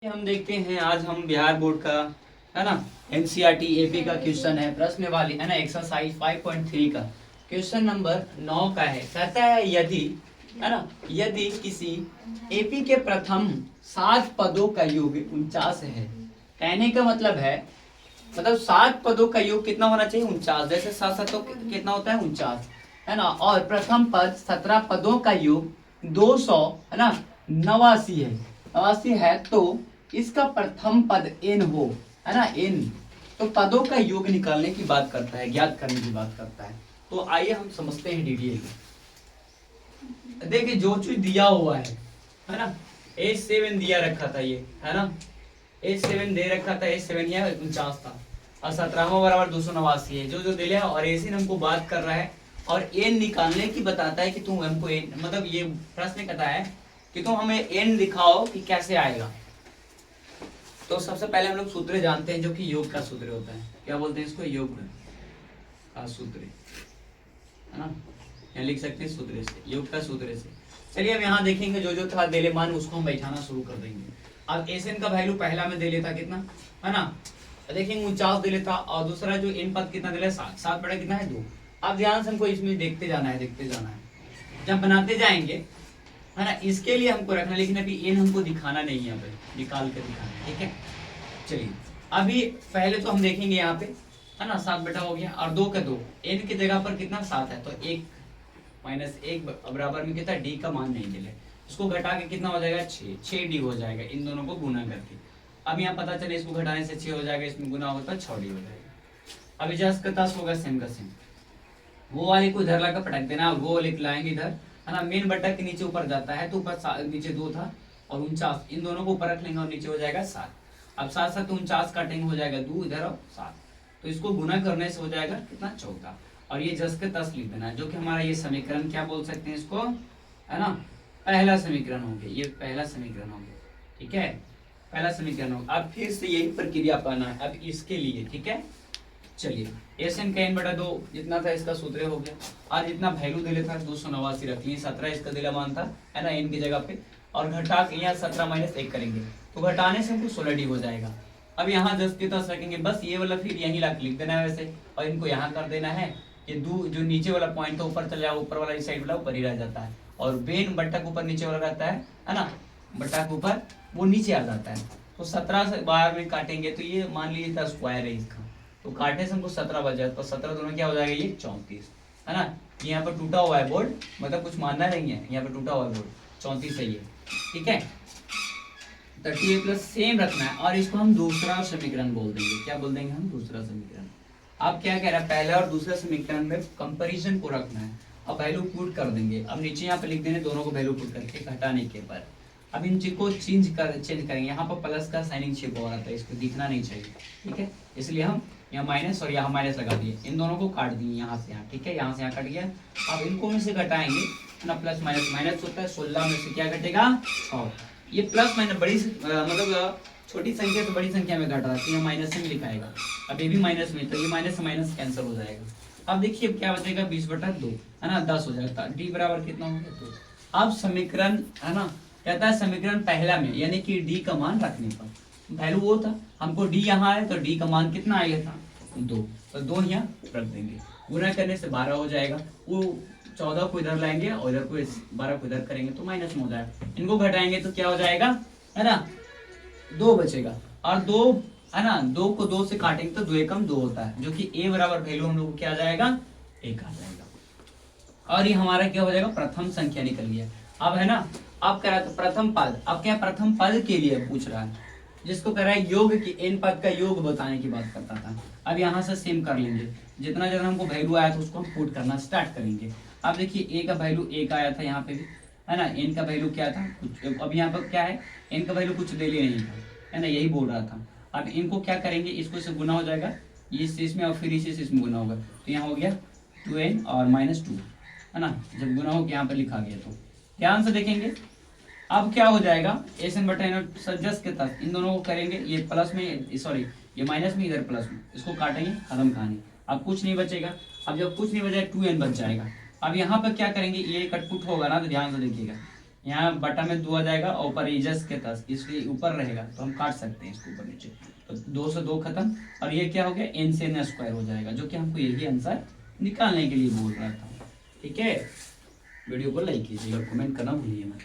हम देखते हैं आज हम बिहार बोर्ड का है ना एनसीईआरटी एपी का क्वेश्चन है प्रश्न वाली है ना एक्सरसाइज 5.3 का क्वेश्चन नंबर 9 का है। कहता है यदि है ना यदि किसी एपी के प्रथम 7 पदों का योग 49 है। कहने का मतलब है मतलब 7 पदों का योग कितना होना चाहिए 49। जैसे 7 तो कितना होता है 49 है ना। और प्रथम पद 17 पदों का योग 200 है ना 89 है तो इसका प्रथम पद n हो है ना n तो पदों का योग निकालने की बात करता है, ज्ञात करने की बात करता है। तो आइए हम समझते हैं डिटेल में। देखिए जो चीज दिया हुआ है ना A7 दिया रखा था ये है ना A7 दे रखा था A7 या 49 था और 17 बराबर 289 है जो दे लिया। और A7 हमको बात कर रहा है और n निकालने की बताता है कि तुम हमको n मतलब ये प्रश्न कहता है कि तुम हमें n दिखाओ कि कैसे आएगा। तो सबसे पहले हम लोग सूत्र जानते हैं जो कि योग का सूत्र होता है। क्या बोलते हैं इसको योग का सूत्र है ना। यहाँ लिख सकते हैं सूत्र से योग का सूत्र से। चलिए हम यहाँ देखेंगे जो था देले मान उसको हम बैठाना शुरू कर देंगे। अब एन का वैल्यू पहला में दे लेता कितना है ना देखेंगे 49 दे लेता और दूसरा जो इन पद कितना दे लेता 7 बड़ा कितना है 2। अब ध्यान से हमको इसमें देखते जाना है जब बनाते जाएंगे है ना इसके लिए हमको रखना लेकिन अभी एन हमको दिखाना नहीं है यहाँ पे निकाल कर दिखाना है ठीक है। चलिए अभी पहले तो हम देखेंगे यहाँ पे है ना 7 बेटा हो गया और 2 का 2 एन की जगह पर कितना 7 है तो 1 माइनस 1 बराबर में कितना डी का मान नहीं मिले इसको घटा के कितना हो जाएगा 6 डी हो जाएगा इन दोनों को गुना करके। अब यहाँ पता चले इसको घटाने से 6 हो जाएगा इसमें गुना होगा तो 6 डी हो जाएगा। अभी जस का तस होगा सेम का सेम वो वाले को इधर लाकर पटक देना वो लिख लाएंगे इधर है ना। मेन बट्टा के नीचे ऊपर जाता है तो ऊपर नीचे 2 था और 49 इन दोनों को ऊपर रख लेंगे और नीचे हो जाएगा 7। अब 7 7 49 काटेंगे हो जाएगा 2 इधर और 7 तो इसको गुना करने से हो जाएगा कितना 14। और ये जस के तस लिख देना जो कि हमारा ये समीकरण क्या बोल सकते हैं इसको है ना पहला समीकरण हो गया। ये पहला समीकरण हो गया ठीक है पहला समीकरण हो। अब फिर से यही प्रक्रिया अपनाना है अब इसके लिए ठीक है। चलिए एन का n बटा 2 जितना था इसका सूत्र हो गया और जितना वैल्यू दे लेता है 289 रख लिए 17 इसका दिला मान था है ना n की जगह पे और घटा के यहाँ 17 माइनस 1 करेंगे तो घटाने से हमको 16 डी हो जाएगा। अब यहाँ 10 के 10 रखेंगे बस ये वाला फिर यहीं ला लिख देना है वैसे और इनको यहाँ कर देना है ये जो नीचे वाला पॉइंट था ऊपर चला जाएगा ऊपर वाला इस साइड वाला ऊपर ही रह जाता है और बेन बट्टा के ऊपर नीचे वाला रहता है ना बट्टा के ऊपर वो नीचे आ जाता है। तो 17 से 12 में काटेंगे तो ये मान लीजिए था स्क्वायर है इसका तो काटने से हमको 17 बच जाए तो 17 दोनों क्या हो जाएगा ये 34 है ना। यहाँ पर टूटा हुआ है बोर्ड मतलब कुछ मानना नहीं है यहाँ पर टूटा हुआ है बोर्ड 34 सही है ठीक है 38 प्लस सेम रखना है और इसको हम दूसरा समीकरण बोल देंगे। क्या बोल देंगे हम दूसरा समीकरण। अब क्या कह रहा है पहला और दूसरा समीकरण में कंपैरिजन को रखना है अब वैल्यू पुट कर देंगे। अब नीचे यहाँ पे लिख देंगे दोनों को वैल्यू पुट करके घटाने के बाद अब इन चीज को चेंज करेंगे। यहाँ पर प्लस का साइनिंग छिप हो रहा था इसको दिखना नहीं चाहिए ठीक है इसलिए हम यहाँ माइनस और यहाँ माइनस लगा दिए इन दोनों को काट दिए यहाँ से यहाँ ठीक है यहाँ से यहाँ कट गया। अब इनको में से घटाएंगे ना प्लस माइनस माइनस होता है 16 में से क्या घटेगा 6 ये प्लस माइनस बड़ी मतलब छोटी संख्या तो बड़ी संख्या में घट रहा है तो यहाँ माइनस में लिखाएगा। अब ये भी माइनस में तो ये माइनस से माइनस कैंसिल हो जाएगा। अब देखिए क्या बचेगा 20/2 है ना 10 हो जाएगा डी बराबर कितना होगा 2। अब समीकरण है ना कहता है समीकरण पहला में यानी कि डी का मान रखने पर वैल्यू वो था हमको डी यहाँ है तो डी का मान कितना आएगा था 2 तो 2 यहाँ रख देंगे गुना करने से 12 हो जाएगा वो 14 को इधर लाएंगे और इधर को 12 को इधर करेंगे तो माइनस में हो जाएगा। इनको घटाएंगे तो क्या हो जाएगा है ना 2 बचेगा और 2 है ना 2 को 2 से काटेंगे तो 2 एकम 2 होता है जो कि a बराबर वैल्यू हम लोग को क्या आ जाएगा 1 आ जाएगा। और ये हमारा क्या हो जाएगा प्रथम संख्या निकल गया। अब है ना अब कह रहा था प्रथम पद अब क्या प्रथम पद के लिए पूछ रहा है जिसको कह रहा है योग की n पद का योग बताने की बात करता था। अब यहाँ से सेम कर लेंगे जितना जितना हमको वैल्यू आया था उसको हम पुट करना स्टार्ट करेंगे। अब देखिए a का वैल्यू 1 आया था यहाँ पे भी है ना n का वैल्यू क्या था कुछ अब यहाँ पर क्या है n का वैल्यू कुछ ले लिया नहीं था है ना यही बोल रहा था। अब इनको क्या करेंगे इसको इससे गुना हो जाएगा ये इसमें और फिर इसी से इसमें गुना होगा तो यहाँ हो गया 2n और -2 है ना जब गुना हो यहाँ पर लिखा गया तो ध्यान से देखेंगे। अब क्या हो जाएगा एन बटा एन जस्ट के तहत इन दोनों को करेंगे ये प्लस में सॉरी ये माइनस में इधर प्लस में इसको काटेंगे खत्म कहानी। अब कुछ नहीं बचेगा अब जब कुछ नहीं बचेगा 2n बच जाएगा। अब यहाँ पर क्या करेंगे ये कटपुट होगा ना तो ध्यान से देखिएगा यहाँ बटा में 2 आ जाएगा और ऊपर इजस के 10, इसलिए ऊपर रहेगा तो हम काट सकते हैं इसको ऊपर नीचे। तो 2 से 2 खत्म, और ये क्या हो गया, n से n स्क्वायर हो जाएगा, जो कि हमको यही आंसर निकालने के लिए बोल रहा था। ठीक है, वीडियो को लाइक कीजिएगा, कमेंट करना भूलिए मत।